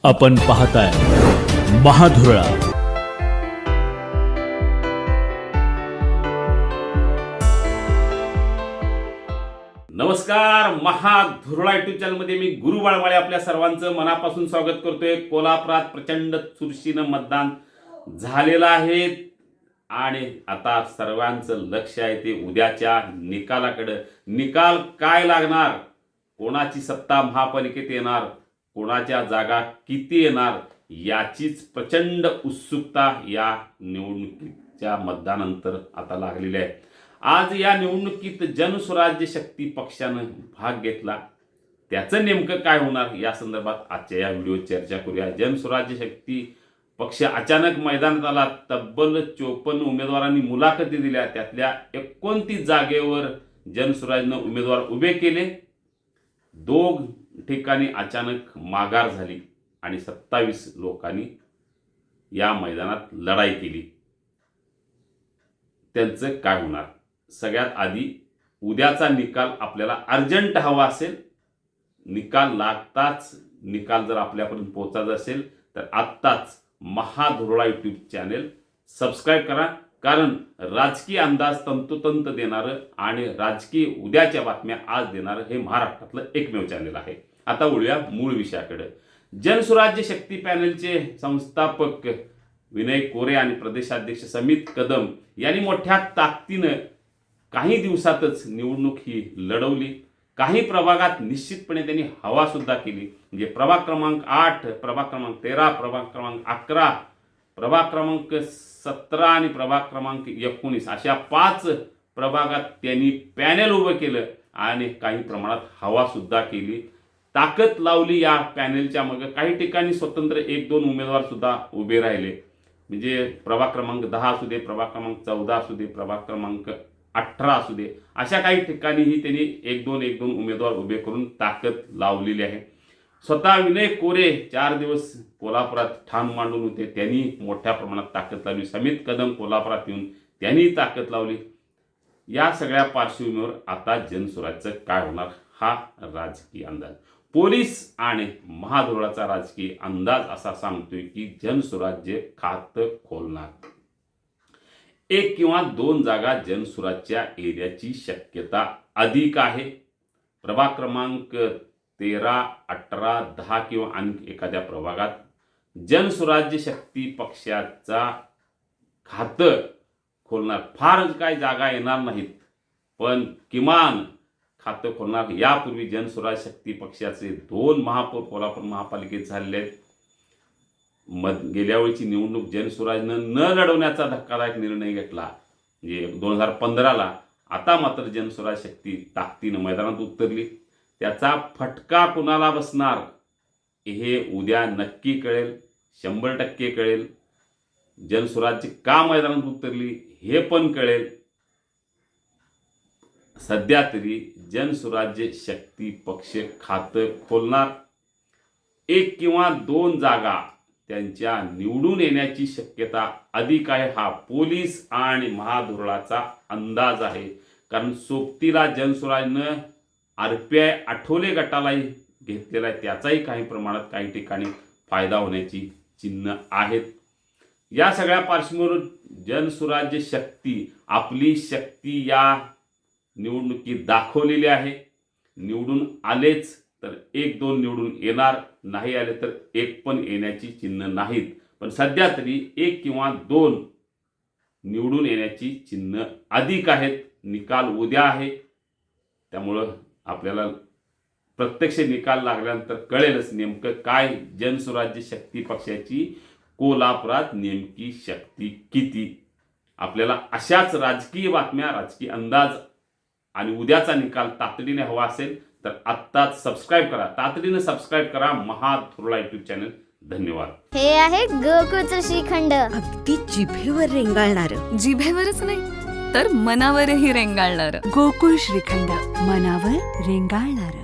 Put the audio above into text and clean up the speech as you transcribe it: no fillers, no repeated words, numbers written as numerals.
आपण पाहताय महाधुरळा. नमस्कार. महाधुरळा युट्यूब चॅनलमध्ये मी गुरु बाळमाळे आपल्या सर्वांचं मनापासून स्वागत करतोय. कोल्हापुरात प्रचंड चुरशीनं मतदान झालेलं आहे आणि आता सर्वांचं लक्ष आहे ते उद्याच्या निकालाकडे. निकाल काय लागणार, कोणाची सत्ता महापालिकेत येणार, कोणाच्या जागा किती येणार, याचीच प्रचंड उत्सुकता या निवडणुकीच्या मतदानानंतर आता लागलेली आहे. आज या निवडणुकीत जनसुराज्य शक्ती पक्षानं भाग घेतला. त्याचं नेमकं काय होणार या संदर्भात आजच्या या व्हिडिओत चर्चा करूया. जनसुराज्य शक्ती पक्ष अचानक मैदानात आला. तब्बल 54 उमेदवारांनी मुलाखती दिल्या. त्यातल्या 29 जागेवर जनसुराजनं उमेदवार उभे केले. 2 ठिकाणी अचानक माघार झाली आणि 27 लोकांनी या मैदानात लढाई केली. त्यांचं काय होणार? सगळ्यात आधी उद्याचा निकाल आपल्याला अर्जंट हवा असेल. निकाल लागताच निकाल जर आपल्यापर्यंत पोहोचायचा असेल तर आत्ताच महाधुरळा यूट्यूब चॅनेल सबस्क्राईब करा. कारण राजकीय अंदाज तंतोतंत देणारं आणि राजकीय उद्याच्या बातम्या आज देणारं हे महाराष्ट्रातलं एकमेव चॅनेल आहे. आता वळूया मूळ विषयाकडे. जनसुराज्य शक्ती पॅनलचे संस्थापक विनय कोरे आणि प्रदेशाध्यक्ष समित कदम यांनी मोठ्या ताकदीनं काही दिवसातच निवडणूक ही लढवली. काही प्रभागात निश्चितपणे त्यांनी हवा सुद्धा केली. म्हणजे प्रभाग क्रमांक 8, प्रभाग क्रमांक 13, प्रभाग क्रमांक 11, प्रभाग क्रमांक 17 आणि प्रभाग क्रमांक 19 अशा 5 प्रभागात त्यांनी पॅनल उभं केलं आणि काही प्रमाणात हवा सुद्धा केली. ताकद लावली या पॅनलच्या मग. काही ठिकाणी स्वतंत्र 1-2 उमेदवार सुद्धा उभे राहिले. म्हणजे प्रभाग क्रमांक 10 असू दे, प्रभाग क्रमांक 14 असू दे, प्रभाग क्रमांक 18 असू दे, अशा काही ठिकाणीही त्यांनी 1-2 उमेदवार उभे करून ताकद लावलेली आहे. स्वतः विनय कोरे 4 दिवस कोल्हापुरात ठाण मांडून होते. त्यांनी मोठ्या प्रमाणात ताकद लावली. समित कदम कोल्हापुरात येऊन त्यांनी ताकद लावली. या सगळ्या पार्श्वभूमीवर आता जनसुराज्याचं काय होणार हा राजकीय अंदाज. पोलीस आणि महाधुरळाचा राजकीय अंदाज असा सांगतोय की जनसुराज्य खातं खोलणार. 1 किंवा 2 जागा जनसुराज्याच्या एरियाची शक्यता अधिक आहे. प्रभाग क्रमांक 13, 18, 10 किंवा आणखी एखाद्या प्रभागात जनसुराज्य शक्ती पक्षाचा खातं खोलणार. फार काय जागा येणार नाहीत, पण किमान खातं खोलणार. यापूर्वी जनसुराज्य शक्ती पक्षाचे 2 महापौर कोल्हापूर महापालिकेत झालेले आहेत. गेल्या वेळची निवडणूक जनसुराजनं न लढवण्याचा धक्कादायक निर्णय घेतला म्हणजे 2015ला. आता मात्र जनसुराज्य शक्ती ताकदीनं मैदानात उतरली. त्याचा फटका कुणाला बसणार हे उद्या नक्की कळेल, 100% कळेल. जनसुराज्य का मैदानात उतरली हे पण कळेल. सध्या तरी जनसुराज्य शक्ती पक्ष खातं खोलणार. 1 किंवा 2 जागा त्यांच्या निवडून येण्याची शक्यता अधिक आहे. हा पोलीस आणि महाधुरळाचा अंदाज आहे. कारण सोबतीला जनसुराजनं RPI आठवले गटालाही घेतलेला आहे. त्याचाही काही प्रमाणात काही ठिकाणी फायदा होण्याची चिन्ह आहेत. या सगळ्या पार्श्वभूमीवर जनसुराज्य शक्ती आपली शक्ती या निवडणुकीत दाखवलेली आहे. निवडून आलेच तर 1-2 निवडून येणार, नाही आले तर 1 पण येण्याची चिन्ह नाहीत. पण सध्या तरी 1 किंवा 2 निवडून येण्याची चिन्ह अधिक आहेत. निकाल उद्या आहे, त्यामुळं आपल्याला प्रत्यक्ष निकाल लागल्यानंतर कळेलच नेमकं काय जनसुराज्य शक्ती पक्षाची कोल्हापुरात नेमकी शक्ती किती. आपल्याला अशाच राजकीय बातम्या, राजकीय अंदाज आणि उद्याचा निकाल तातडीने हवा असेल तर आत्ताच सबस्क्राईब करा. तातडीने सबस्क्राईब करा महाधुरळा यूट्यूब चॅनल. धन्यवाद. हे आहे गोकुळचं श्रीखंड. अगदी जिभेवर रेंगाळणार. जिभेवरच नाही तर मनावरही रेंगाळणार. गोकुळ श्रीखंड, मनावर रेंगाळणार.